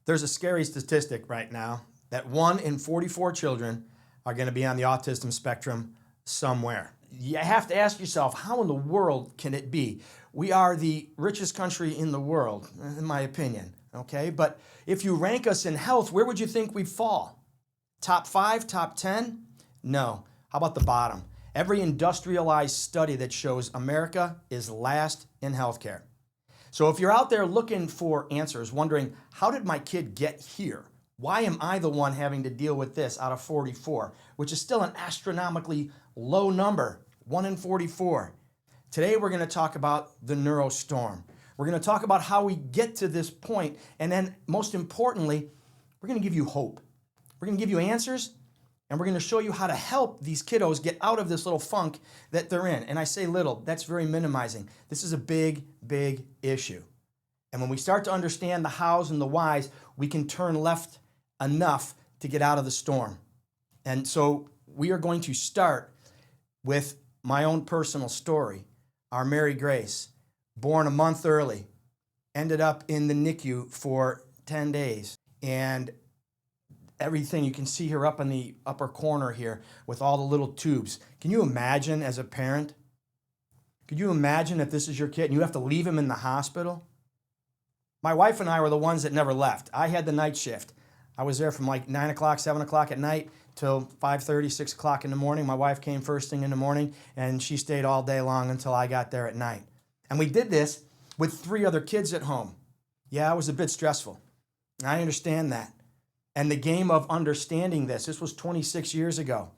There's a scary statistic right now that 1 in 44 children are going to be on the autism spectrum somewhere. You have to ask yourself, how in the world can it be? We are the richest country in the world, in my opinion, okay? But if you rank us in health, where would you think we'd fall? Top 5, top 10? No. How about the bottom? Every industrialized study that shows America is last in healthcare. So if you're out there looking for answers, wondering, how did my kid get here? Why am I the one having to deal with this out of 44, which is still an astronomically low number, 1 in 44. Today we're going to talk about the Neuro Storm. We're going to talk about how we get to this point, and then most importantly, we're going to give you hope. We're going to give you answers, and we're going to show you how to help these kiddos get out of this little funk that they're in. And I say little, that's very minimizing. This is a big, big issue. And when we start to understand the hows and the whys, we can turn left enough to get out of the storm. And so we are going to start with my own personal story. Our Mary Grace, born a month early, ended up in the NICU for 10 days. And everything, you can see her up in the upper corner here with all the little tubes. Can you imagine as a parent? Could you imagine if this is your kid and you have to leave him in the hospital? My wife and I were the ones that never left. I had the night shift. I was there from like 9 o'clock, 7 o'clock at night till 5:30, 6 o'clock in the morning. My wife came first thing in the morning, and she stayed all day long until I got there at night. And we did this with 3 other kids at home. Yeah, it was a bit stressful. I understand that. And the game of understanding this was 26 years ago,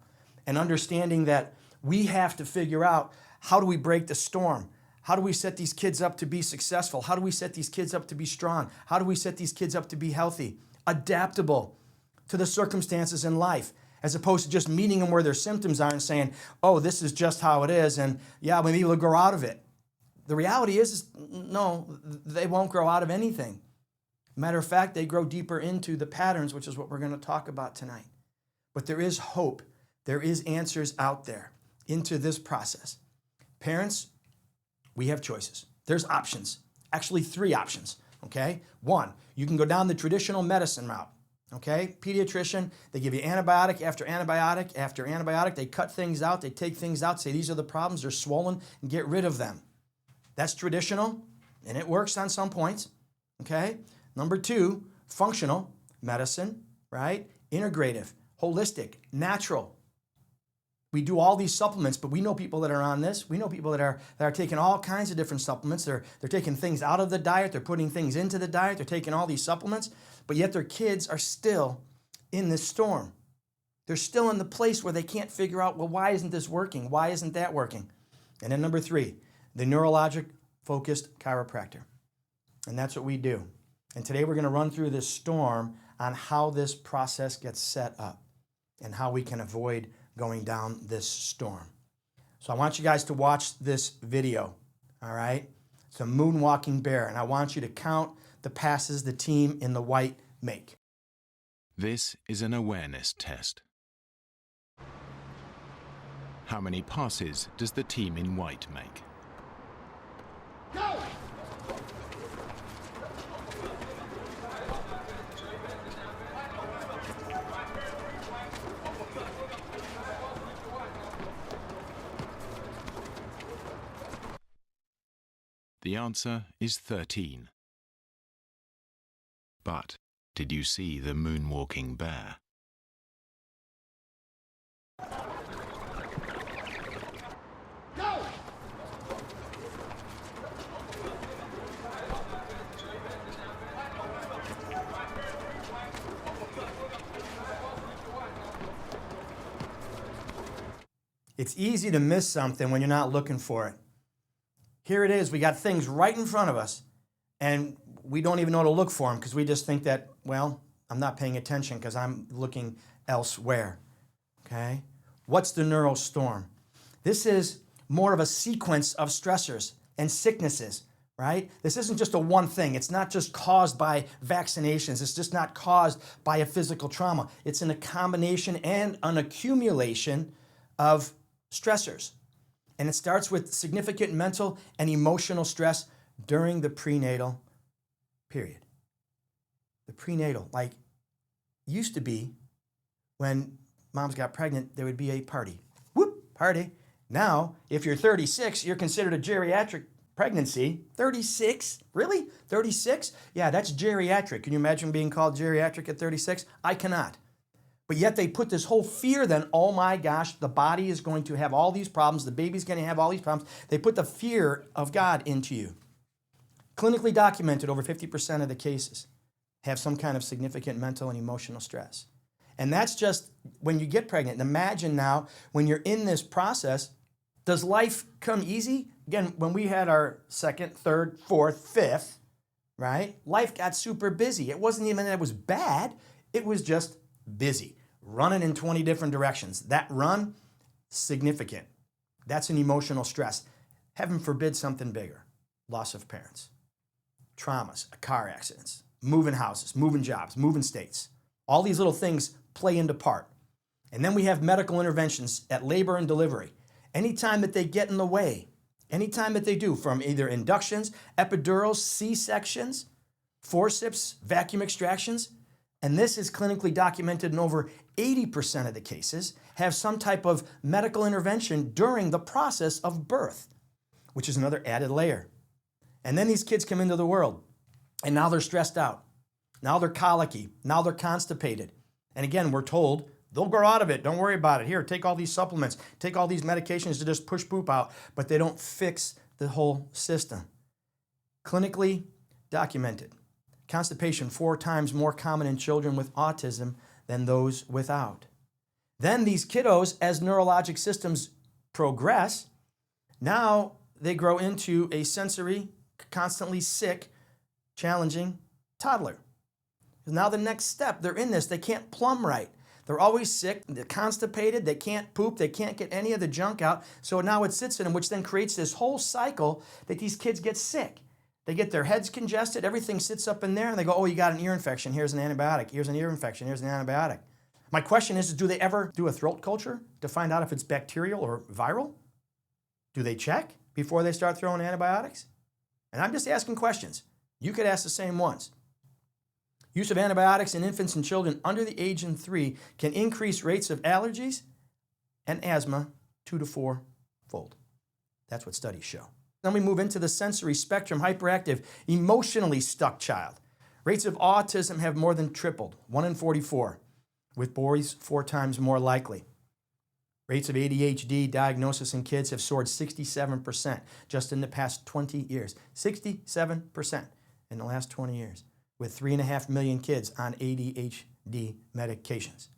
and understanding that we have to figure out, how do we break the storm? How do we set these kids up to be successful? How do we set these kids up to be strong? How do we set these kids up to be healthy, adaptable to the circumstances in life, as opposed to just meeting them where their symptoms are and saying, oh, this is just how it is, and yeah, maybe we'll grow out of it. The reality is no, they won't grow out of anything. Matter of fact, they grow deeper into the patterns, which is what we're going to talk about tonight. But there is hope. There is answers out there into this process. Parents, we have choices. There's options. Actually, 3 options, okay? 1, you can go down the traditional medicine route, okay? Pediatrician, they give you antibiotic after antibiotic after antibiotic. They cut things out. They take things out, say these are the problems. They're swollen, and get rid of them. That's traditional, and it works on some points, okay? Number 2, functional medicine, right? Integrative, holistic, natural. We do all these supplements, but we know people that are on this. We know people that are taking all kinds of different supplements. They're taking things out of the diet. They're putting things into the diet. They're taking all these supplements, but yet their kids are still in this storm. They're still in the place where they can't figure out, well, why isn't this working? Why isn't that working? And then number 3, the neurologic-focused chiropractor. And that's what we do. And today we're going to run through this storm on how this process gets set up and how we can avoid going down this storm. So I want you guys to watch this video, all right? It's a moonwalking bear, and I want you to count the passes the team in the white make. This is an awareness test. How many passes does the team in white make? Go! The answer is 13. But did you see the moonwalking bear? Go! It's easy to miss something when you're not looking for it. Here it is. We got things right in front of us, and we don't even know to look for them because we just think that, well, I'm not paying attention because I'm looking elsewhere, okay? What's the Neuro Storm? This is more of a sequence of stressors and sicknesses, right? This isn't just a one thing. It's not just caused by vaccinations. It's just not caused by a physical trauma. It's in a combination and an accumulation of stressors. And it starts with significant mental and emotional stress during the prenatal period. The prenatal, like, used to be when moms got pregnant, there would be a party. Whoop, party. Now, if you're 36, you're considered a geriatric pregnancy. 36? Really? 36? Yeah, that's geriatric. Can you imagine being called geriatric at 36? I cannot. But yet they put this whole fear then, oh my gosh, the body is going to have all these problems, the baby's going to have all these problems. They put the fear of God into you. Clinically documented, over 50% of the cases have some kind of significant mental and emotional stress. And that's just when you get pregnant. And imagine now, when you're in this process, does life come easy? Again, when we had our second, third, fourth, fifth, right? Life got super busy. It wasn't even that it was bad. It was just busy, running in 20 different directions. That run, significant. That's an emotional stress. Heaven forbid something bigger. Loss of parents, traumas, car accidents, moving houses, moving jobs, moving states. All these little things play into part. And then we have medical interventions at labor and delivery. Anytime that they get in the way, anytime that they do, from either inductions, epidurals, C-sections, forceps, vacuum extractions, and this is clinically documented in over 80% of the cases, have some type of medical intervention during the process of birth, which is another added layer. And then these kids come into the world, and now they're stressed out. Now they're colicky. Now they're constipated. And again, we're told, they'll grow out of it. Don't worry about it. Here, take all these supplements. Take all these medications to just push poop out. But they don't fix the whole system. Clinically documented. Constipation 4 times more common in children with autism than those without. Then these kiddos, as neurologic systems progress, now they grow into a sensory, constantly sick, challenging toddler. Now the next step, they're in this, they can't plumb right. They're always sick, they're constipated, they can't poop, they can't get any of the junk out. So now it sits in them, which then creates this whole cycle that these kids get sick. They get their heads congested, everything sits up in there, and they go, oh, you got an ear infection, here's an antibiotic. Here's an ear infection, here's an antibiotic. My question is, do they ever do a throat culture to find out if it's bacterial or viral? Do they check before they start throwing antibiotics? And I'm just asking questions. You could ask the same ones. Use of antibiotics in infants and children under the age of 3 can increase rates of allergies and asthma 2 to 4-fold. That's what studies show. Then we move into the sensory spectrum, hyperactive, emotionally stuck child. Rates of autism have more than tripled, 1 in 44, with boys 4 times more likely. Rates of ADHD diagnosis in kids have soared 67% just in the past 20 years. 67% in the last 20 years, with 3.5 million kids on ADHD medications.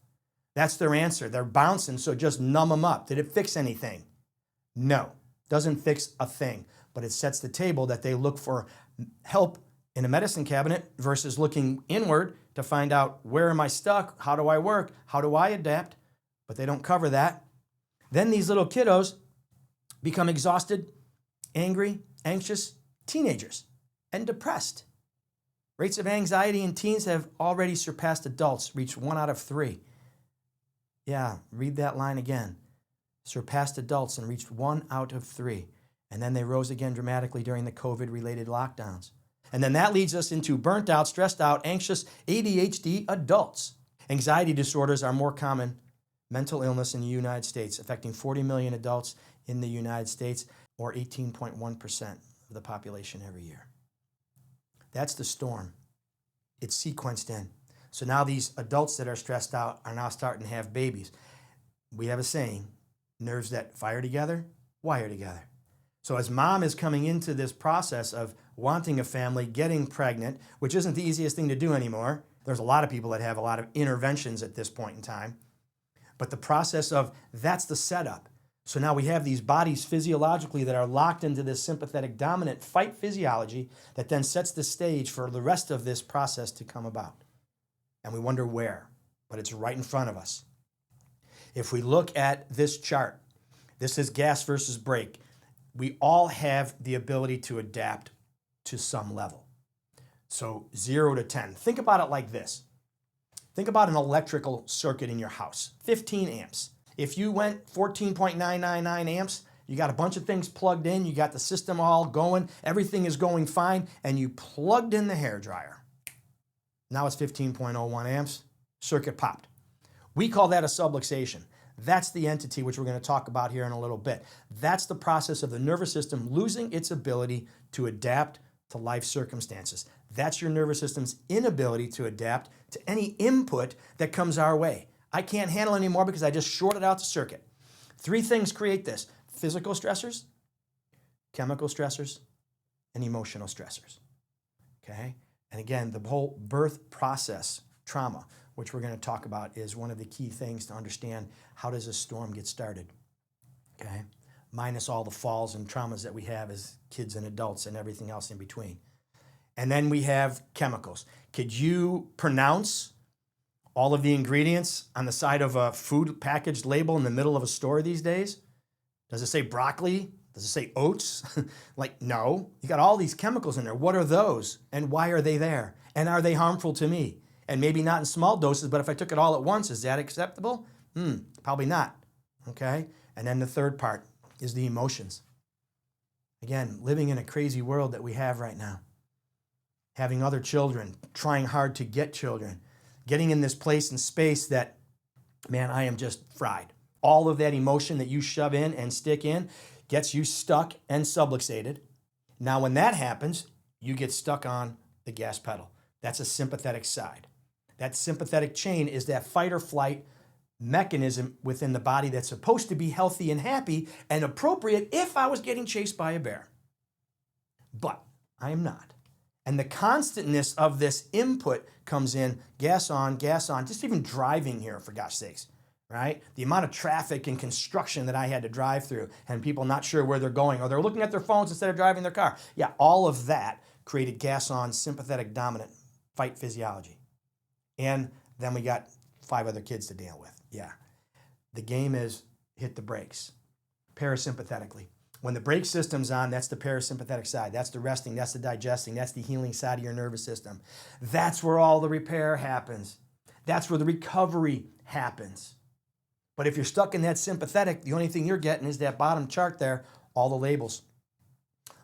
That's their answer. They're bouncing, so just numb them up. Did it fix anything? No, doesn't fix a thing, but it sets the table that they look for help in a medicine cabinet versus looking inward to find out, where am I stuck? How do I work? How do I adapt? But they don't cover that. Then these little kiddos become exhausted, angry, anxious teenagers, and depressed. Rates of anxiety in teens have already surpassed adults, reached 1 out of 3. Yeah, read that line again. Surpassed adults and reached 1 out of 3. And then they rose again dramatically during the COVID-related lockdowns. And then that leads us into burnt out, stressed out, anxious ADHD adults. Anxiety disorders are more common mental illness in the United States, affecting 40 million adults in the United States, or 18.1% of the population every year. That's the storm. It's sequenced in. So now these adults that are stressed out are now starting to have babies. We have a saying, nerves that fire together, wire together. So as mom is coming into this process of wanting a family, getting pregnant, which isn't the easiest thing to do anymore. There's a lot of people that have a lot of interventions at this point in time. But the process of, that's the setup. So now we have these bodies physiologically that are locked into this sympathetic dominant fight physiology that then sets the stage for the rest of this process to come about. And we wonder where, but it's right in front of us. If we look at this chart, this is gas versus brake. We all have the ability to adapt to some level. So 0 to 10. Think about it like this. Think about an electrical circuit in your house, 15 amps. If you went 14.999 amps, you got a bunch of things plugged in, you got the system all going, everything is going fine, and you plugged in the hairdryer. Now it's 15.01 amps. Circuit popped. We call that a subluxation. That's the entity which we're going to talk about here in a little bit. That's the process of the nervous system losing its ability to adapt to life circumstances. That's your nervous system's inability to adapt to any input that comes our way. I can't handle anymore because I just shorted out the circuit. 3 things create this: physical stressors, chemical stressors, and emotional stressors. Okay? And again, the whole birth process trauma, which we're going to talk about, is one of the key things to understand how does a storm get started. Okay? Minus all the falls and traumas that we have as kids and adults and everything else in between. And then we have chemicals. Could you pronounce all of the ingredients on the side of a food package label in the middle of a store these days? Does it say broccoli? Does it say oats? Like, no. You got all these chemicals in there. What are those? And why are they there? And are they harmful to me? And maybe not in small doses, but if I took it all at once, is that acceptable? Probably not. Okay? And then the third part is the emotions. Again, living in a crazy world that we have right now. Having other children, trying hard to get children, getting in this place and space that, man, I am just fried. All of that emotion that you shove in and stick in gets you stuck and subluxated. Now, when that happens, you get stuck on the gas pedal. That's a sympathetic side. That sympathetic chain is that fight or flight mechanism within the body that's supposed to be healthy and happy and appropriate if I was getting chased by a bear. But I am not. And the constantness of this input comes in, gas on, just even driving here, for gosh sakes, right? The amount of traffic and construction that I had to drive through and people not sure where they're going, or they're looking at their phones instead of driving their car. Yeah, all of that created gas on, sympathetic dominant fight physiology. And then we got 5 other kids to deal with. Yeah. The game is hit the brakes parasympathetically. When the brake system's on, that's the parasympathetic side. That's the resting, that's the digesting, that's the healing side of your nervous system. That's where all the repair happens. That's where the recovery happens. But if you're stuck in that sympathetic, the only thing you're getting is that bottom chart there, all the labels.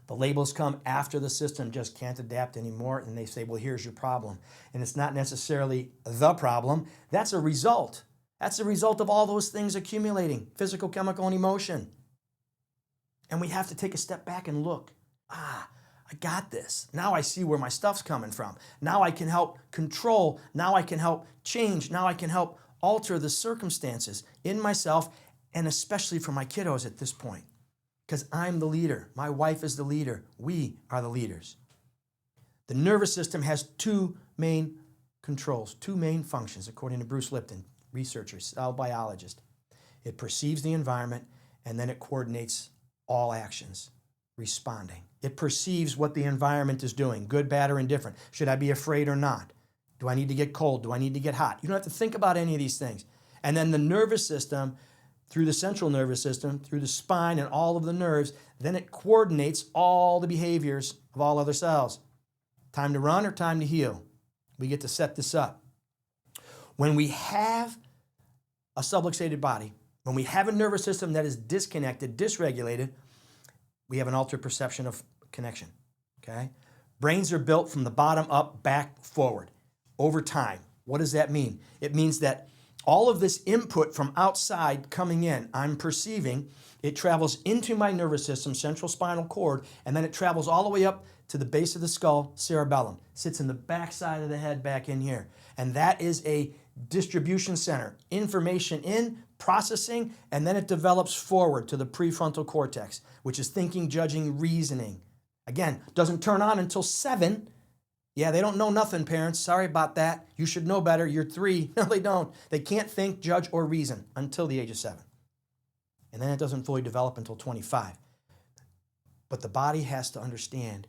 The labels come after the system just can't adapt anymore, and they say, well, here's your problem. And it's not necessarily the problem. That's a result. That's a result of all those things accumulating, physical, chemical, and emotion. And we have to take a step back and look. I got this. Now I see where my stuff's coming from. Now I can help control. Now I can help change. Now I can help alter the circumstances in myself, and especially for my kiddos at this point. Because I'm the leader. My wife is the leader. We are the leaders. The nervous system has 2 main controls, 2 main functions, according to Bruce Lipton, researcher, cell biologist. It perceives the environment, and then it coordinates all actions, responding. It perceives what the environment is doing, good, bad, or indifferent. Should I be afraid or not? Do I need to get cold? Do I need to get hot? You don't have to think about any of these things. And then the nervous system, through the central nervous system, through the spine and all of the nerves, then it coordinates all the behaviors of all other cells. Time to run or time to heal? We get to set this up. When we have a subluxated body, when we have a nervous system that is disconnected, dysregulated, we have an altered perception of connection, okay? Brains are built from the bottom up, back, forward, over time. What does that mean? It means that all of this input from outside coming in, I'm perceiving, it travels into my nervous system, central spinal cord, and then it travels all the way up to the base of the skull, cerebellum, sits in the back side of the head back in here. And that is a distribution center, information in, processing, and then it develops forward to the prefrontal cortex, which is thinking, judging, reasoning. Again, doesn't turn on until 7. Yeah, they don't know nothing, parents. Sorry about that. You should know better. You're 3. No, they don't. They can't think, judge, or reason until the age of 7. And then it doesn't fully develop until 25. But the body has to understand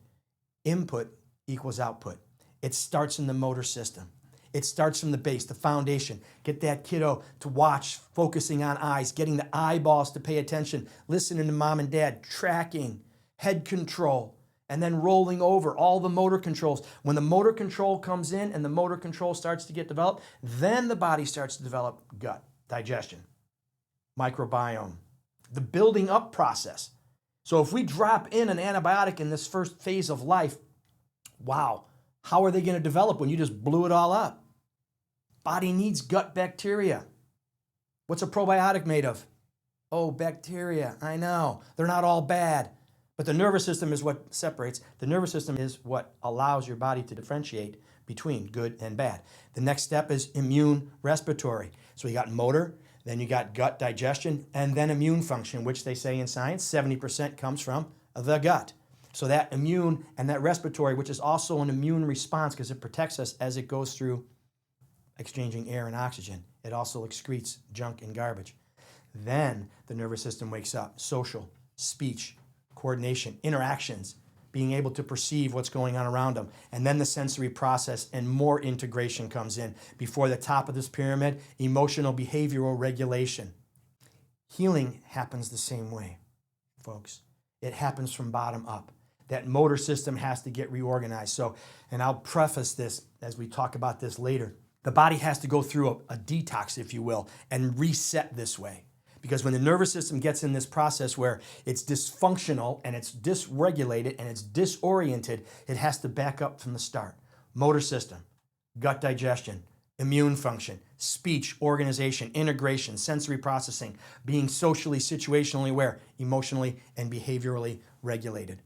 input equals output. It starts in the motor system. It starts from the base, the foundation. Get that kiddo to watch, focusing on eyes, getting the eyeballs to pay attention, listening to mom and dad, tracking, head control, and then rolling over all the motor controls. When the motor control comes in and the motor control starts to get developed, then the body starts to develop gut, digestion, microbiome, the building up process. So if we drop in an antibiotic in this first phase of life, wow, How are they going to develop when you just blew it all up? Body needs gut bacteria. What's a probiotic made of? Oh, bacteria. I know. They're not all bad. But the nervous system is what separates. The nervous system is what allows your body to differentiate between good and bad. The next step is immune respiratory. So you got motor, then you got gut digestion, and then immune function, which they say in science, 70% comes from the gut. So that immune and that respiratory, which is also an immune response because it protects us as it goes through exchanging air and oxygen. It also excretes junk and garbage. Then the nervous system wakes up. Social, speech, coordination, interactions, being able to perceive what's going on around them. And then the sensory process and more integration comes in. Before the top of this pyramid, emotional behavioral regulation. Healing happens the same way, folks. It happens from bottom up. That motor system has to get reorganized. So, and I'll preface this as we talk about this later. The body has to go through a detox, if you will, and reset this way. Because when the nervous system gets in this process where it's dysfunctional and it's dysregulated and it's disoriented, it has to back up from the start. Motor system, gut digestion, immune function, speech, organization, integration, sensory processing, being socially, situationally aware, emotionally, and behaviorally regulated.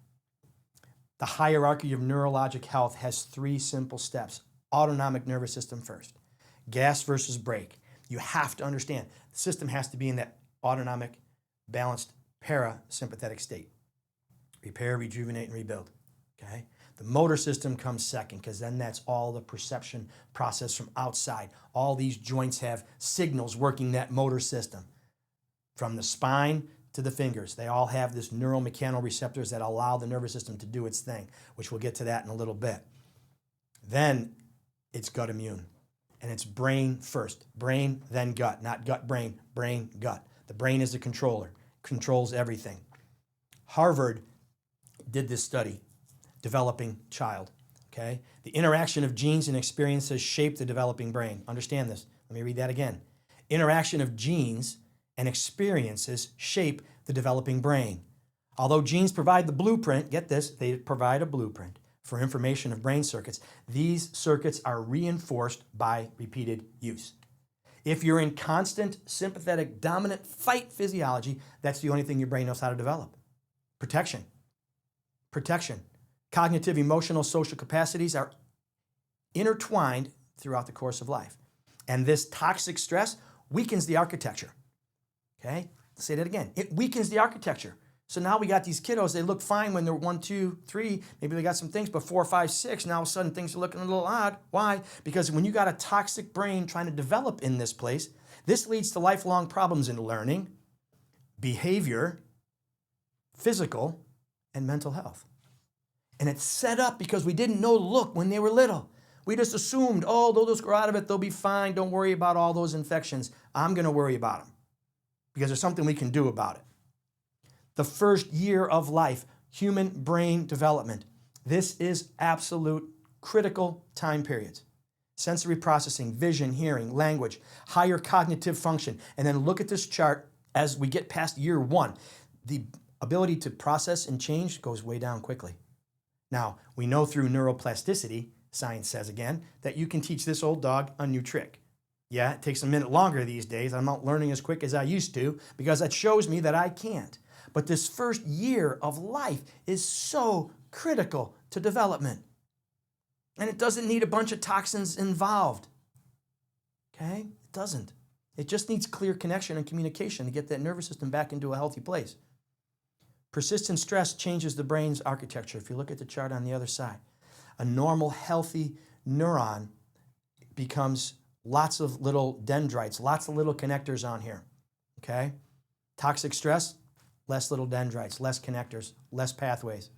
The hierarchy of neurologic health has 3 simple steps. Autonomic nervous system first. Gas versus brake. You have to understand the system has to be in that autonomic, balanced, parasympathetic state. Repair, rejuvenate, and rebuild. Okay? The motor system comes second because then that's all the perception process from outside. All these joints have signals working that motor system. From the spine to the fingers. They all have this neuromechanical receptors that allow the nervous system to do its thing, which we'll get to that in a little bit. Then it's gut immune. And it's brain first. Brain, then gut. Not gut, brain, gut. The brain is the controller, controls everything. Harvard did this study, developing child, okay? The interaction of genes and experiences shape the developing brain. Understand this. Let me read that again. Interaction of genes and experiences shape the developing brain. Although genes provide the blueprint, get this, they provide a blueprint for information of brain circuits. These circuits are reinforced by repeated use. If you're in constant sympathetic dominant fight physiology, that's the only thing your brain knows how to develop. Protection. Cognitive, emotional, social capacities are intertwined throughout the course of life. And this toxic stress weakens the architecture. Okay? Let's say that again. It weakens the architecture. So now we got these kiddos, they look fine when they're 1, 2, 3, maybe they got some things, but 4, 5, 6, now all of a sudden things are looking a little odd. Why? Because when you got a toxic brain trying to develop in this place, this leads to lifelong problems in learning, behavior, physical, and mental health. And it's set up because we didn't know to look when they were little. We just assumed, oh, they'll just grow out of it, they'll be fine, don't worry about all those infections. I'm going to worry about them because there's something we can do about it. The first year of life, human brain development. This is absolute critical time periods. Sensory processing, vision, hearing, language, higher cognitive function. And then look at this chart as we get past year 1. The ability to process and change goes way down quickly. Now, we know through neuroplasticity, science says again, that you can teach this old dog a new trick. Yeah, it takes a minute longer these days. I'm not learning as quick as I used to because that shows me that I can't. But this first year of life is so critical to development. And it doesn't need a bunch of toxins involved. Okay? It doesn't. It just needs clear connection and communication to get that nervous system back into a healthy place. Persistent stress changes the brain's architecture. If you look at the chart on the other side, a normal, healthy neuron becomes lots of little dendrites, lots of little connectors on here. Okay? Toxic stress, less little dendrites, less connectors, less pathways.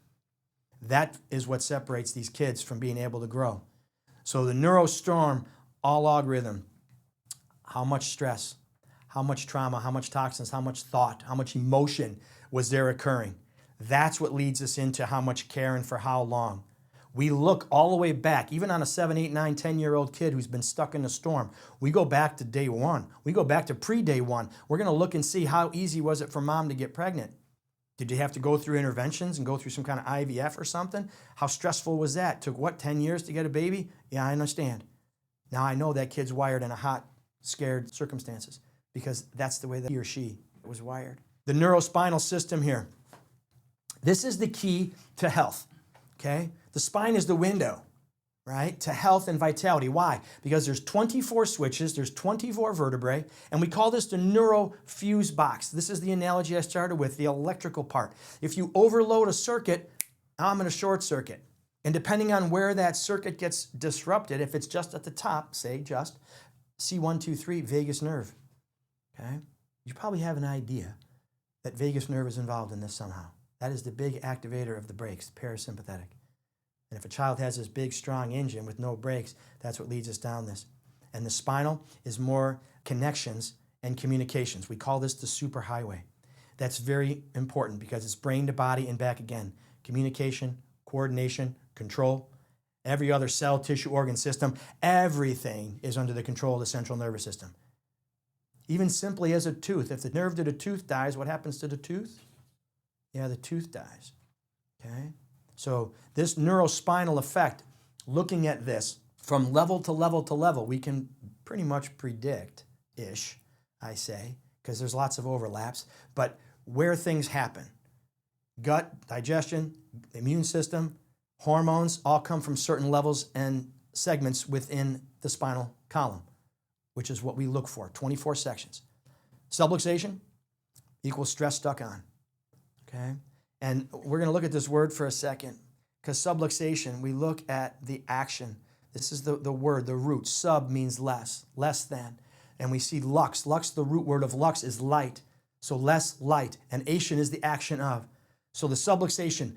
That is what separates these kids from being able to grow. So the Neuro Storm, all algorithm, how much stress, how much trauma, how much toxins, how much thought, how much emotion was there occurring. That's what leads us into how much care and for how long. We look all the way back, even on a 7, 8, 9, 10-year-old kid who's been stuck in a storm. We go back to day 1. We go back to pre-day 1. We're going to look and see how easy was it for mom to get pregnant. Did you have to go through interventions and go through some kind of IVF or something? How stressful was that? Took what, 10 years to get a baby? Yeah, I understand. Now I know that kid's wired in a hot, scared circumstances because that's the way that he or she was wired. The neurospinal system here. This is the key to health, okay? The spine is the window, right, to health and vitality. Why? Because there's 24 switches, there's 24 vertebrae, and we call this the neuro fuse box. This is the analogy I started with, the electrical part. If you overload a circuit, now I'm in a short circuit. And depending on where that circuit gets disrupted, if it's just at the top, say just C123, vagus nerve, okay? You probably have an idea that vagus nerve is involved in this somehow. That is the big activator of the brakes, parasympathetic. And if a child has this big, strong engine with no brakes, that's what leads us down this. And the spinal is more connections and communications. We call this the superhighway. That's very important because it's brain to body and back again. Communication, coordination, control. Every other cell, tissue, organ system, everything is under the control of the central nervous system. Even simply as a tooth. If the nerve to the tooth dies, what happens to the tooth? Yeah, the tooth dies, okay? So this neurospinal effect, looking at this from level to level to level, we can pretty much predict-ish, I say, because there's lots of overlaps, but where things happen. Gut, digestion, immune system, hormones, all come from certain levels and segments within the spinal column, which is what we look for, 24 sections. Subluxation equals stress stuck on. Okay, and we're going to look at this word for a second because subluxation, we look at the action. This is the word, the root. Sub means less, less than. And we see lux. Lux, the root word of lux is light. So less light. And ation is the action of. So the subluxation,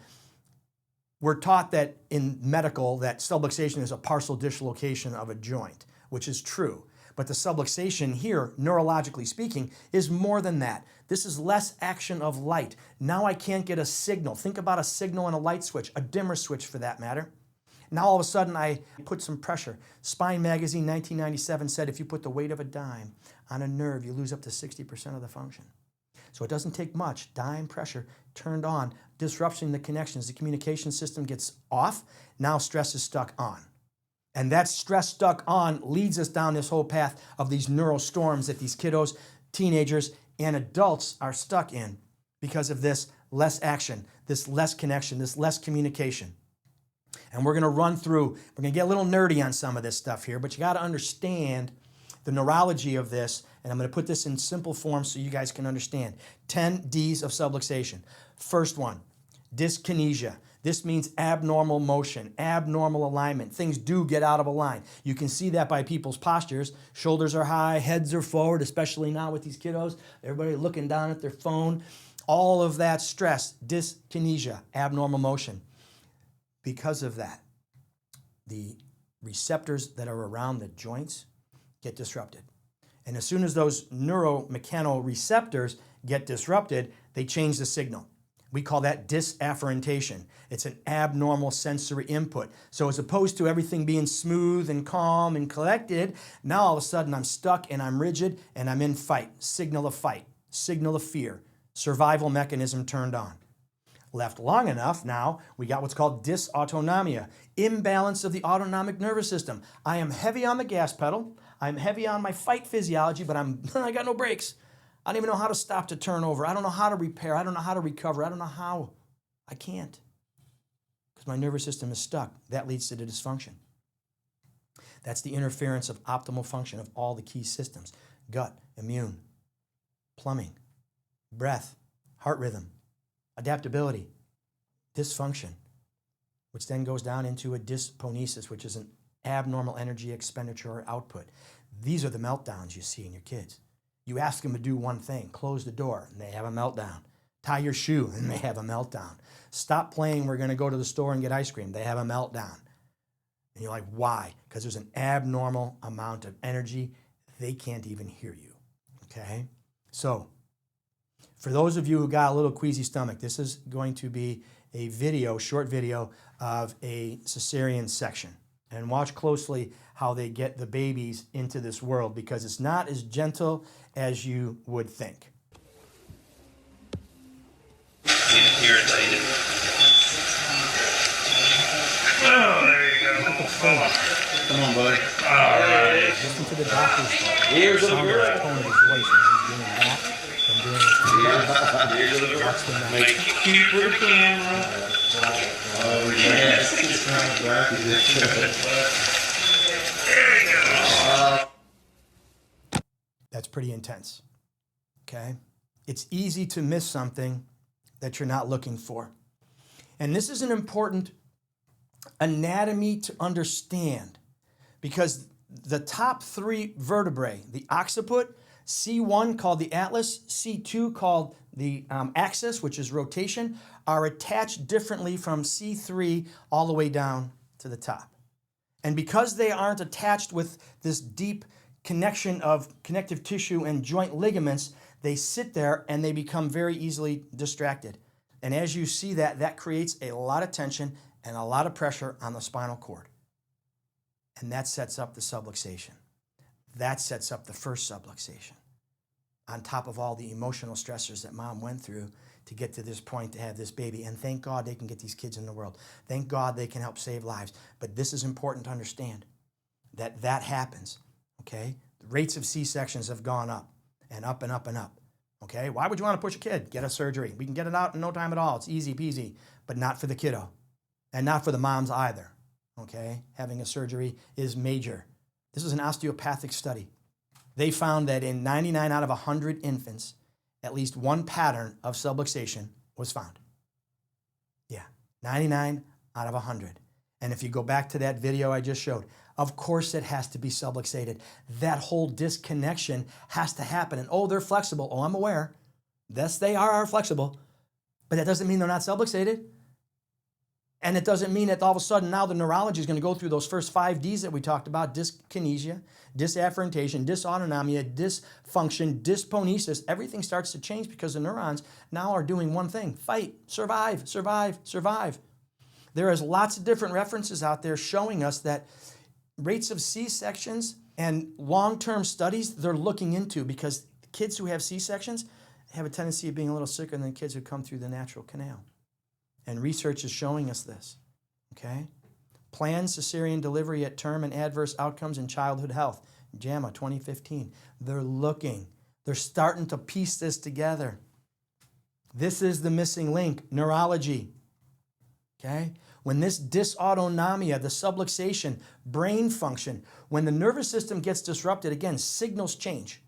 we're taught that in medical that subluxation is a partial dislocation of a joint, which is true. But the subluxation here, neurologically speaking, is more than that. This is less action of light. Now I can't get a signal. Think about a signal and a light switch, a dimmer switch for that matter. Now all of a sudden I put some pressure. Spine Magazine 1997 said if you put the weight of a dime on a nerve, you lose up to 60% of the function. So it doesn't take much. Dime pressure turned on, disrupting the connections. The communication system gets off. Now stress is stuck on. And that stress stuck on leads us down this whole path of these neural storms that these kiddos, teenagers, and adults are stuck in because of this less action, this less connection, this less communication. And we're going to run through, we're going to get a little nerdy on some of this stuff here, but you got to understand the neurology of this, and I'm going to put this in simple form so you guys can understand. 10 Ds of subluxation. First one, dyskinesia. This means abnormal motion, abnormal alignment. Things do get out of a line. You can see that by people's postures. Shoulders are high, heads are forward, especially now with these kiddos. Everybody looking down at their phone. All of that stress, dyskinesia, abnormal motion. Because of that, the receptors that are around the joints get disrupted. And as soon as those neuromechanoreceptors get disrupted, they change the signal. We call that disafferentation. It's an abnormal sensory input. So as opposed to everything being smooth and calm and collected, now all of a sudden I'm stuck and I'm rigid and I'm in fight, signal of fear, survival mechanism turned on. Left long enough, now we got what's called dysautonomia, imbalance of the autonomic nervous system. I am heavy on the gas pedal. I'm heavy on my fight physiology, but I got no brakes. I don't even know how to stop to turn over. I don't know how to repair. I don't know how to recover. I don't know how. I can't because my nervous system is stuck. That leads to the dysfunction. That's the interference of optimal function of all the key systems: gut, immune, plumbing, breath, heart rhythm, adaptability, dysfunction, which then goes down into a dysponesis, which is an abnormal energy expenditure or output. These are the meltdowns you see in your kids. You ask them to do one thing, close the door, and they have a meltdown. Tie your shoe, and they have a meltdown. Stop playing, we're going to go to the store and get ice cream. They have a meltdown. And you're like, why? Because there's an abnormal amount of energy. They can't even hear you, okay? So, for those of you who got a little queasy stomach, this is going to be a video, short video, of a cesarean section. And watch closely how they get the babies into this world because it's not as gentle as you would think. getting irritated. Oh, there you go. Come on, buddy. All right. Listen to the doctor's Here's the sound of his girl. tone of his voice when he's doing that and doing it. Here's the girl. Watch the neck. Make it cute for the camera. Oh, yes. There you go. That's pretty intense. Okay? It's easy to miss something that you're not looking for. And this is an important anatomy to understand because the top three vertebrae, the occiput, C1 called the atlas, C2 called the axis, which is rotation, are attached differently from C3 all the way down to the top. And because they aren't attached with this deep connection of connective tissue and joint ligaments, they sit there and they become very easily distracted. And as you see that, that creates a lot of tension and a lot of pressure on the spinal cord. And that sets up the subluxation. That sets up the first subluxation. On top of all the emotional stressors that mom went through to get to this point to have this baby. And thank God they can get these kids in the world. Thank God they can help save lives. But this is important to understand that that happens, okay? The rates of C-sections have gone up and up and up and up, okay? Why would you want to push a kid? Get a surgery. We can get it out in no time at all. It's easy peasy, but not for the kiddo and not for the moms either, okay? Having a surgery is major. This is an osteopathic study. They found that in 99 out of 100 infants, at least one pattern of subluxation was found. Yeah, 99 out of 100. And if you go back to that video I just showed, of course it has to be subluxated. That whole disconnection has to happen. And oh, they're flexible. Oh, I'm aware. Yes, they are flexible. But that doesn't mean they're not subluxated. And it doesn't mean that all of a sudden now the neurology is going to go through those first 5 Ds that we talked about: dyskinesia, disafferentation, dysautonomia, dysfunction, dysponesis. Everything starts to change because the neurons now are doing one thing: fight, survive, survive, survive. There is lots of different references out there showing us that rates of C-sections and long-term studies they're looking into, because kids who have C-sections have a tendency of being a little sicker than kids who come through the natural canal. And research is showing us this, okay? Planned cesarean delivery at term and adverse outcomes in childhood health, JAMA 2015. They're looking. They're starting to piece this together. This is the missing link, neurology, okay? When this dysautonomia, the subluxation, brain function, when the nervous system gets disrupted, again, signals change.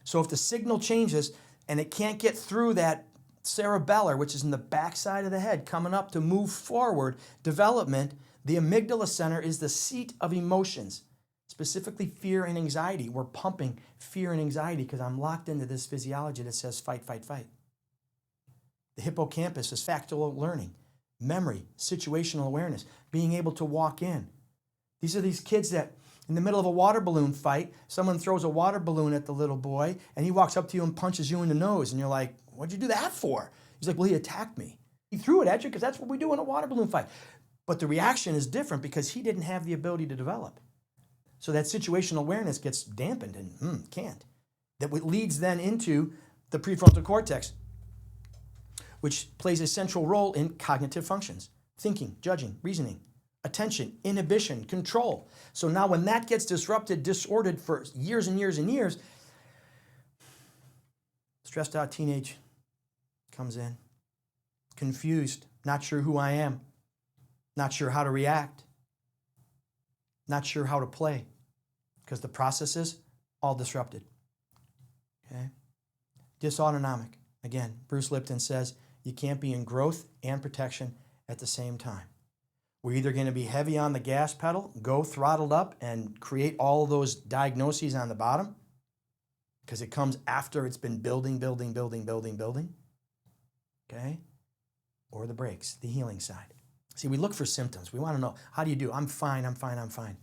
So if the signal changes and it can't get through that cerebellar, which is in the backside of the head, coming up to move forward development, the amygdala center is the seat of emotions, specifically fear and anxiety. We're pumping fear and anxiety because I'm locked into this physiology that says fight, fight, fight. The hippocampus is factual learning, memory, situational awareness, being able to walk in. These are these kids that in the middle of a water balloon fight, someone throws a water balloon at the little boy and he walks up to you and punches you in the nose and you're like, what'd you do that for? He's like, well, he attacked me. He threw it at you because that's what we do in a water balloon fight. But the reaction is different because he didn't have the ability to develop. So that situational awareness gets dampened and can't. That leads then into the prefrontal cortex, which plays a central role in cognitive functions: thinking, judging, reasoning, attention, inhibition, control. So now when that gets disrupted, disordered for years and years and years, stressed out teenage comes in, confused, not sure who I am, not sure how to react, not sure how to play, because the process is all disrupted. Okay? Dysautonomic. Again, Bruce Lipton says you can't be in growth and protection at the same time. We're either going to be heavy on the gas pedal, go throttled up, and create all of those diagnoses on the bottom, because it comes after it's been building, okay? Or the brakes, the healing side. See, we look for symptoms. We want to know, how do you do? I'm fine, I'm fine, I'm fine.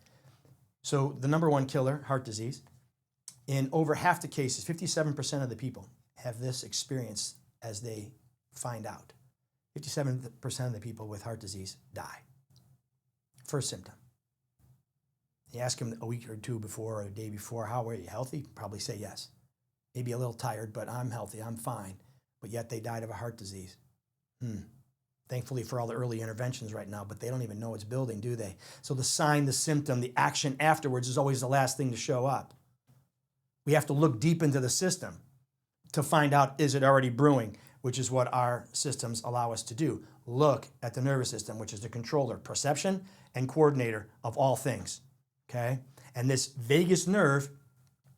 So the number one killer, heart disease, in over half the cases, 57% of the people have this experience as they find out. 57% of the people with heart disease die. First symptom. You ask them a week or two before or a day before, how are you, healthy? Probably say yes. Maybe a little tired, but I'm healthy, I'm fine. But yet they died of a heart disease. Thankfully for all the early interventions right now, but they don't even know it's building, do they? So the sign, the symptom, the action afterwards is always the last thing to show up. We have to look deep into the system to find out, is it already brewing, which is what our systems allow us to do. Look at the nervous system, which is the controller, perception, and coordinator of all things, okay? And this vagus nerve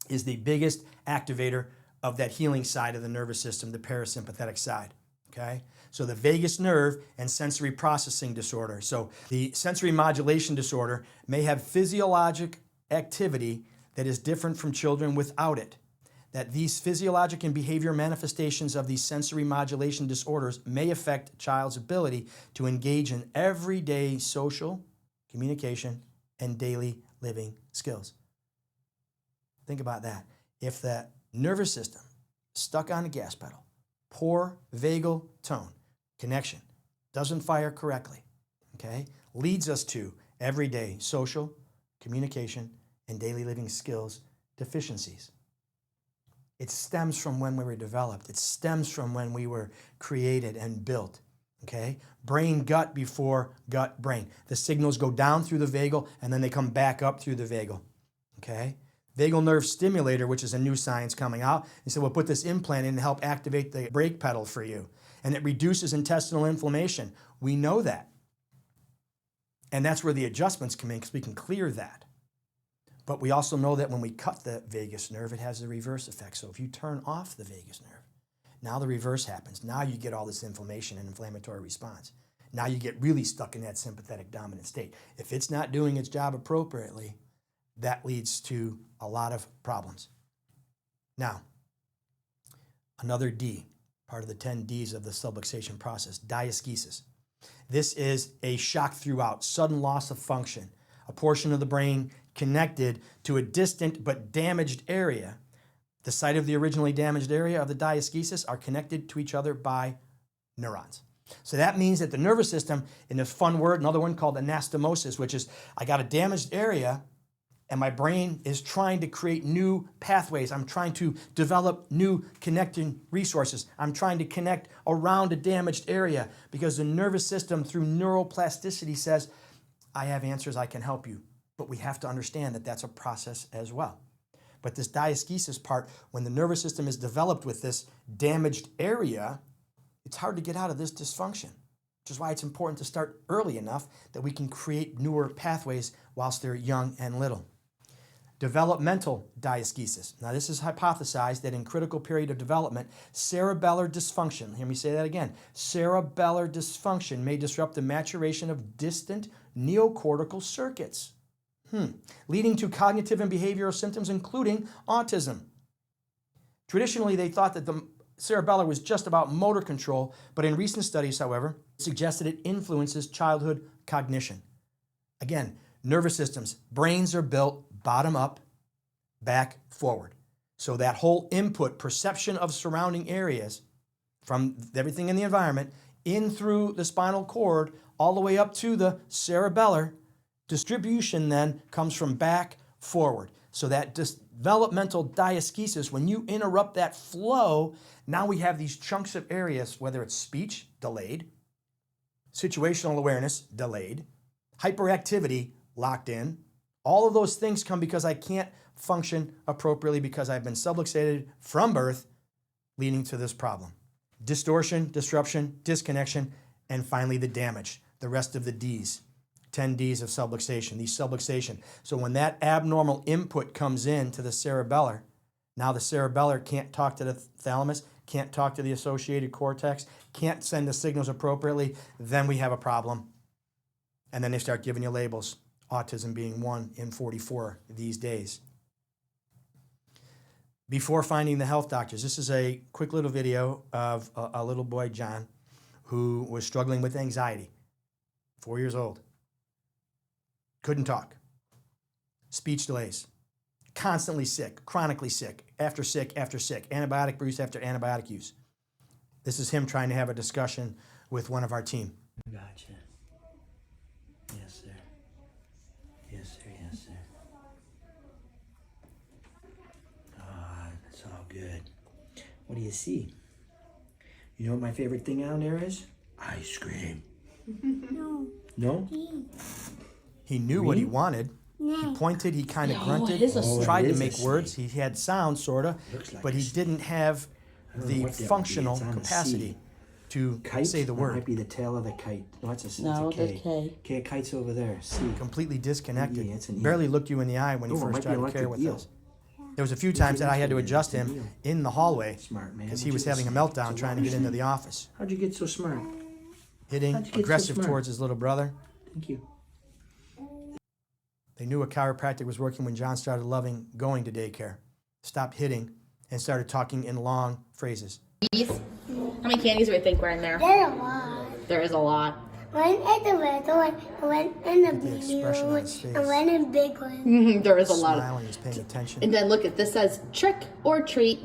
is the biggest activator of that healing side of the nervous system, the parasympathetic side, okay? So the vagus nerve and sensory processing disorder. So the sensory modulation disorder may have physiologic activity that is different from children without it. That these physiologic and behavior manifestations of these sensory modulation disorders may affect a child's ability to engage in everyday social, communication, and daily living skills. Think about that. If the nervous system stuck on the gas pedal, poor vagal tone, connection, doesn't fire correctly, okay, leads us to everyday social, communication, and daily living skills deficiencies. It stems from when we were developed. It stems from when we were created and built, okay? Brain, gut before gut, brain. The signals go down through the vagal and then they come back up through the vagal, okay? Vagal nerve stimulator, which is a new science coming out, and so we'll put this implant in to help activate the brake pedal for you. And it reduces intestinal inflammation. We know that. And that's where the adjustments come in because we can clear that. But we also know that when we cut the vagus nerve, it has a reverse effect. So if you turn off the vagus nerve, now the reverse happens. Now you get all this inflammation and inflammatory response. Now you get really stuck in that sympathetic dominant state. If it's not doing its job appropriately, that leads to a lot of problems. Now, another D, part of the 10 Ds of the subluxation process, diaskesis. This is a shock throughout, sudden loss of function, a portion of the brain connected to a distant but damaged area. The site of the originally damaged area of the diaskesis are connected to each other by neurons. So that means that the nervous system, in this fun word, another one called anastomosis, which is I got a damaged area and my brain is trying to create new pathways. I'm trying to develop new connecting resources. I'm trying to connect around a damaged area because the nervous system through neuroplasticity says, I have answers, I can help you. But we have to understand that that's a process as well. But this diaskesis part, when the nervous system is developed with this damaged area, it's hard to get out of this dysfunction, which is why it's important to start early enough that we can create newer pathways whilst they're young and little. Developmental diaskesis. Now this is hypothesized that in critical period of development, cerebellar dysfunction, hear me say that again, cerebellar dysfunction may disrupt the maturation of distant neocortical circuits, leading to cognitive and behavioral symptoms, including autism. Traditionally, they thought that the cerebellar was just about motor control, but in recent studies, however, suggested it influences childhood cognition. Again, nervous systems, brains are built bottom up, back forward. So that whole input, perception of surrounding areas from everything in the environment, in through the spinal cord, all the way up to the cerebellar, distribution then comes from back forward. So that developmental diaskesis, when you interrupt that flow, now we have these chunks of areas, whether it's speech, delayed, situational awareness, delayed, hyperactivity, locked in. All of those things come because I can't function appropriately because I've been subluxated from birth, leading to this problem. Distortion, disruption, disconnection, and finally the damage, the rest of the Ds. 10 Ds of subluxation, these subluxation. So when that abnormal input comes in to the cerebellar, now the cerebellar can't talk to the thalamus, can't talk to the associated cortex, can't send the signals appropriately, then we have a problem. And then they start giving you labels, autism being 1 in 44 these days. Before finding the health doctors, this is a quick little video of a little boy, John, who was struggling with anxiety, 4 years old. Couldn't talk, speech delays, constantly sick, chronically sick, after sick, antibiotic use after antibiotic use. This is him trying to have a discussion with one of our team. Gotcha. Yes, sir. Yes, sir. Yes, sir. Ah, that's all good. What do you see? You know what my favorite thing down there is? Ice cream. No. No? He knew what he wanted. He pointed, he kind of grunted, it is a tried it to is a make words. He had sound, sort of, Looks like but a he didn't have don't know the what that would be. functional It's on a capacity C. to Kite? say the That word. might be the tail of the kite. No, it's a, No, it's a K. the K. Okay, kite's over there. C. Completely disconnected. Yeah, it's an E. Barely looked you in the eye when he Oh, it first might be started electric care with eel. us. There was a few times that I had to adjust It's an him eel. in the hallway Smart man. because But he was you're having a smart. meltdown It's trying to get into the office, How'd you get so smart? hitting How'd you get so aggressive smart? towards his little brother. Thank you. They knew a chiropractic was working when John started loving going to daycare, stopped hitting, and started talking in long phrases. How many candies do we think were in there? There's a lot. There is a lot. One at the red one, one in the the expression blue on one, his face. and one in big one. There is a lot. Smiling, he's paying attention. And then look at this says trick or treat.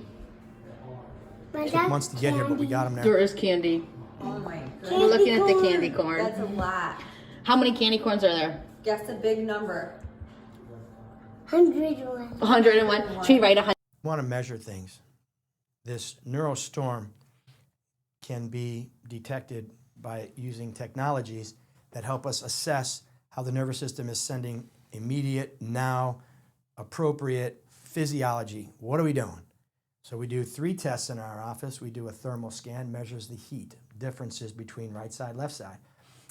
But Took that's months to get here, but we got him There there. is candy. Oh my We're goodness. looking at the corn. candy corn. That's a lot. How many candy corns are there? Guess a big number. 101. 101. Should we write 100? Want to measure things. This Neuro Storm can be detected by using technologies that help us assess how the nervous system is sending immediate, now, appropriate physiology. What are we doing? So we do 3 tests in our office. We do a thermal scan, measures the heat differences between right side, left side.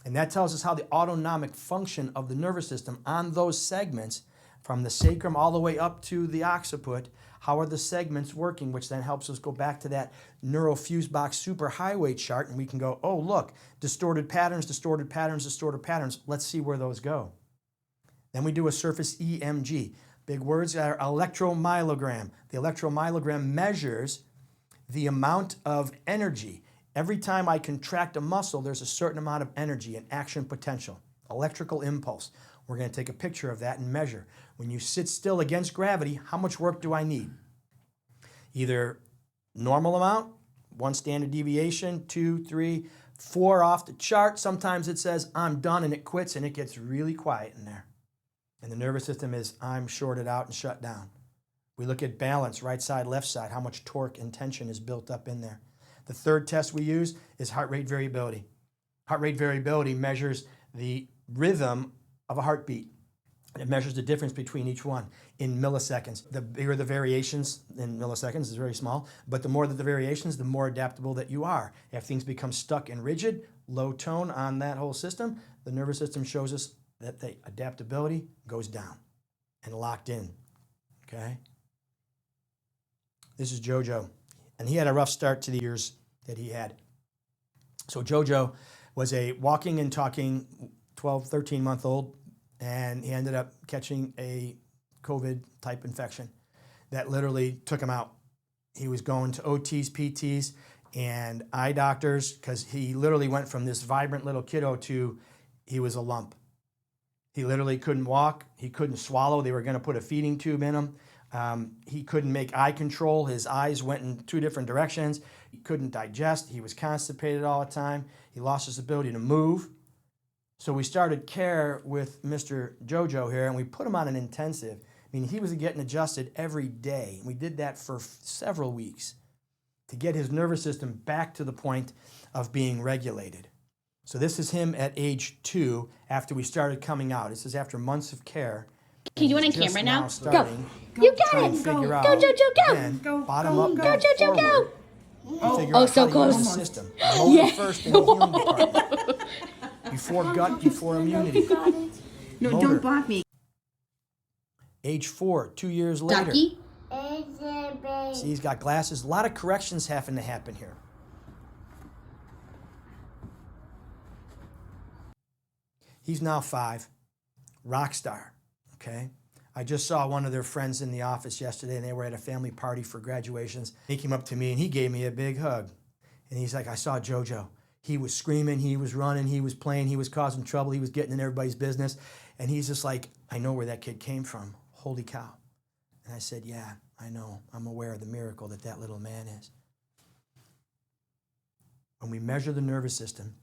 And that tells us how the autonomic function of the nervous system on those segments from the sacrum all the way up to the occiput, how are the segments working, which then helps us go back to that neurofuse box superhighway chart, and we can go, oh, look, distorted patterns, distorted patterns, distorted patterns. Let's see where those go. Then we do a surface EMG. Big words are electromyogram. The electromyogram measures the amount of energy. Every time I contract a muscle, there's a certain amount of energy and action potential, electrical impulse. We're going to take a picture of that and measure. When you sit still against gravity, how much work do I need? Either normal amount, 1 standard deviation, 2, 3, 4 off the chart. Sometimes it says, I'm done, and it quits, and it gets really quiet in there. And the nervous system is, I'm shorted out and shut down. We look at balance, right side, left side, how much torque and tension is built up in there. The third test we use is heart rate variability. Heart rate variability measures the rhythm of a heartbeat. It measures the difference between each one in milliseconds. The bigger the variations in milliseconds is very small, but the more that the variations, the more adaptable that you are. If things become stuck and rigid, low tone on that whole system, the nervous system shows us that the adaptability goes down and locked in, okay? This is JoJo, and he had a rough start to the years that he had. So JoJo was a walking and talking 12, 13-month-old, and he ended up catching a COVID-type infection that literally took him out. He was going to OTs, PTs, and eye doctors because he literally went from this vibrant little kiddo to he was a lump. He literally couldn't walk. He couldn't swallow. They were going to put a feeding tube in him. He couldn't make eye control. His eyes went in 2 different directions. He couldn't digest. He was constipated all the time. He lost his ability to move. So we started care with Mr. JoJo here, and we put him on an intensive. I mean, he was getting adjusted every day. We did that for several weeks to get his nervous system back to the point of being regulated. So this is him at age 2 after we started coming out. This is after months of care. Can you do it on Just camera now? Go. starting You to got try and it. figure Go, out, JoJo, go. again, bottom up, Go, back JoJo, go. forward, to figure Oh, out so how to close. use the system. Motor first in the healing department. Before gut, before immunity. No, Motor. don't block me. Age 4, 2 years later. Ducky. See, he's got glasses. A lot of corrections having to happen here. He's now 5, rock star, okay? I just saw one of their friends in the office yesterday, and they were at a family party for graduations. He came up to me, and he gave me a big hug. And he's like, I saw JoJo. He was screaming, he was running, he was playing, he was causing trouble, he was getting in everybody's business. And he's just like, I know where that kid came from. Holy cow. And I said, yeah, I know. I'm aware of the miracle that that little man is. When we measure the nervous system,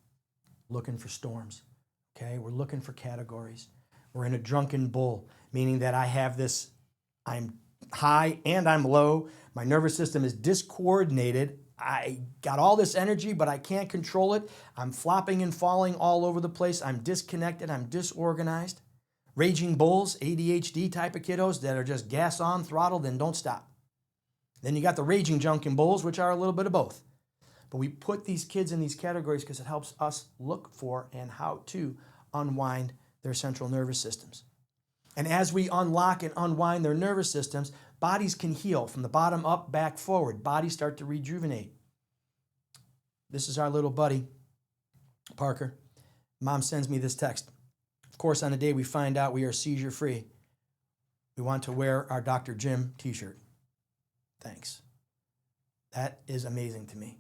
looking for storms, okay? We're looking for categories. We're in a drunken bull, meaning that I have this, I'm high and I'm low. My nervous system is discoordinated I got all this energy, but I can't control it. I'm flopping and falling all over the place. I'm disconnected. I'm disorganized. Raging bulls, ADHD type of kiddos that are just gas on, throttled, and don't stop. Then you got the raging junkin' bulls, which are a little bit of both. But we put these kids in these categories because it helps us look for and how to unwind their central nervous systems. And as we unlock and unwind their nervous systems, bodies can heal from the bottom up, back, forward. Bodies start to rejuvenate. This is our little buddy, Parker. Mom sends me this text. Of course, on the day we find out we are seizure-free, we want to wear our Dr. Jim t-shirt. Thanks. That is amazing to me.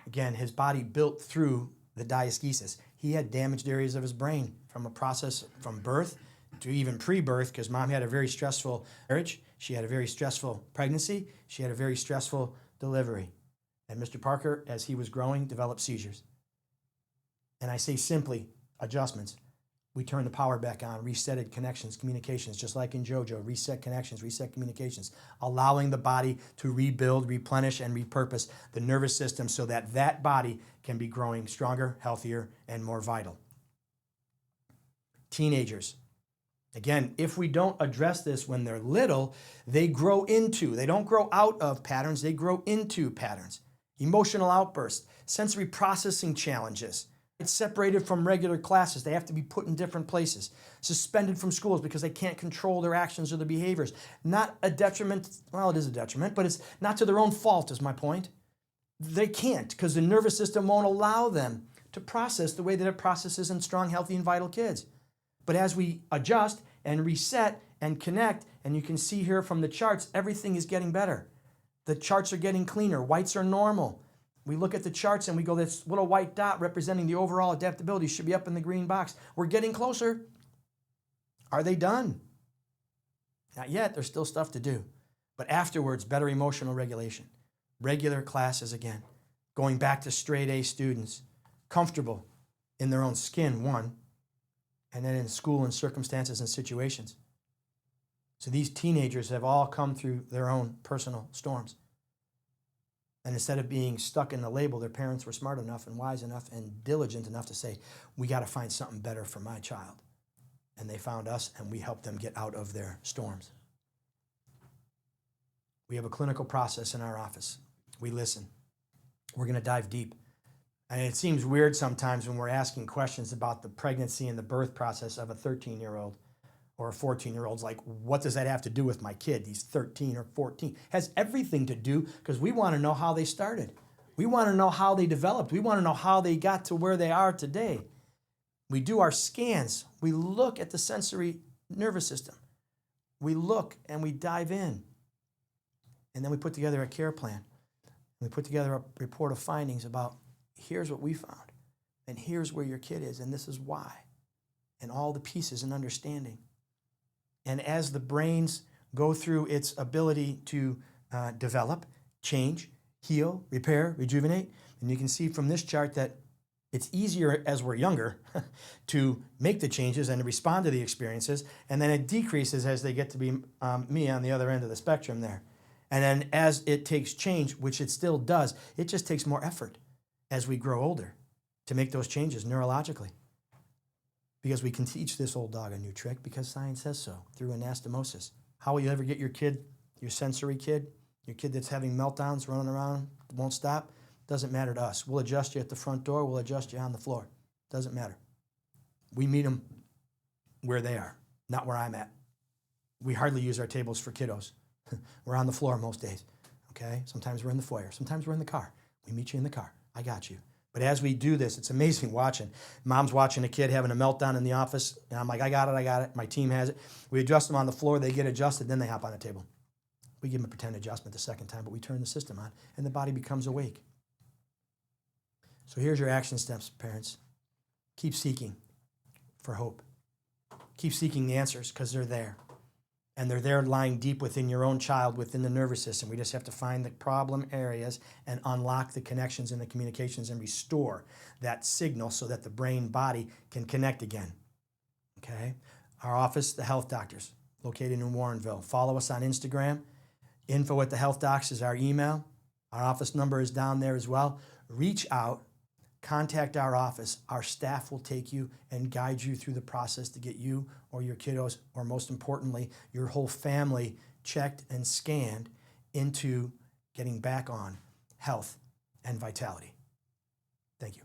Again, his body built through the diaskesis. He had damaged areas of his brain from a process from birth to even pre-birth, because mom had a very stressful marriage. She had a very stressful pregnancy. She had a very stressful delivery. And Mr. Parker, as he was growing, developed seizures. And I say simply, adjustments. We turned the power back on, resetted connections, communications, just like in JoJo, reset connections, reset communications, allowing the body to rebuild, replenish, and repurpose the nervous system so that that body can be growing stronger, healthier, and more vital. Teenagers. Again, if we don't address this when they're little, they don't grow out of patterns, they grow into patterns. Emotional outbursts, sensory processing challenges. It's separated from regular classes. They have to be put in different places. Suspended from schools because they can't control their actions or their behaviors. Not a detriment, well, it is a detriment, but it's not to their own fault is my point. They can't because the nervous system won't allow them to process the way that it processes in strong, healthy, and vital kids. But as we adjust and reset and connect, and you can see here from the charts, everything is getting better. The charts are getting cleaner. Whites are normal. We look at the charts and we go, this little white dot representing the overall adaptability should be up in the green box. We're getting closer. Are they done? Not yet. There's still stuff to do. But afterwards, better emotional regulation. Regular classes again. Going back to straight A students. Comfortable in their own skin, one. And then in school and circumstances and situations. So these teenagers have all come through their own personal storms. And instead of being stuck in the label, their parents were smart enough and wise enough and diligent enough to say, we got to find something better for my child. And they found us, and we helped them get out of their storms. We have a clinical process in our office. We listen. We're going to dive deep. And it seems weird sometimes when we're asking questions about the pregnancy and the birth process of a 13-year-old or a 14-year-old's like, what does that have to do with my kid? He's 13 or 14. Has everything to do, because we want to know how they started. We want to know how they developed. We want to know how they got to where they are today. We do our scans. We look at the sensory nervous system. We look and we dive in. And then we put together a care plan. We put together a report of findings about here's what we found. And here's where your kid is, and this is why. And all the pieces and understanding. And as the brains go through its ability to develop, change, heal, repair, rejuvenate, and you can see from this chart that it's easier as we're younger to make the changes and to respond to the experiences, and then it decreases as they get to be me on the other end of the spectrum there. And then as it takes change, which it still does, it just takes more effort as we grow older to make those changes neurologically. Because we can teach this old dog a new trick because science says so through anastomosis. How will you ever get your kid, your sensory kid, your kid that's having meltdowns, running around, won't stop? Doesn't matter to us. We'll adjust you at the front door. We'll adjust you on the floor. Doesn't matter. We meet them where they are, not where I'm at. We hardly use our tables for kiddos. We're on the floor most days, okay? Sometimes we're in the foyer. Sometimes we're in the car. We meet you in the car. I got you. But as we do this, it's amazing watching. Mom's watching a kid having a meltdown in the office, and I'm like, I got it. My team has it. We adjust them on the floor. They get adjusted. Then they hop on the table. We give them a pretend adjustment the second time, but we turn the system on, and the body becomes awake. So here's your action steps, parents. Keep seeking for hope. Keep seeking the answers because they're there. And they're there lying deep within your own child, within the nervous system. We just have to find the problem areas and unlock the connections and the communications and restore that signal so that the brain body can connect again. Okay? Our office, the Health Doctors, located in Warrenville. Follow us on Instagram. Info@thehealthdocs is our email. Our office number is down there as well. Reach out, contact our office. Our staff will take you and guide you through the process to get you or your kiddos, or most importantly, your whole family checked and scanned into getting back on health and vitality. Thank you.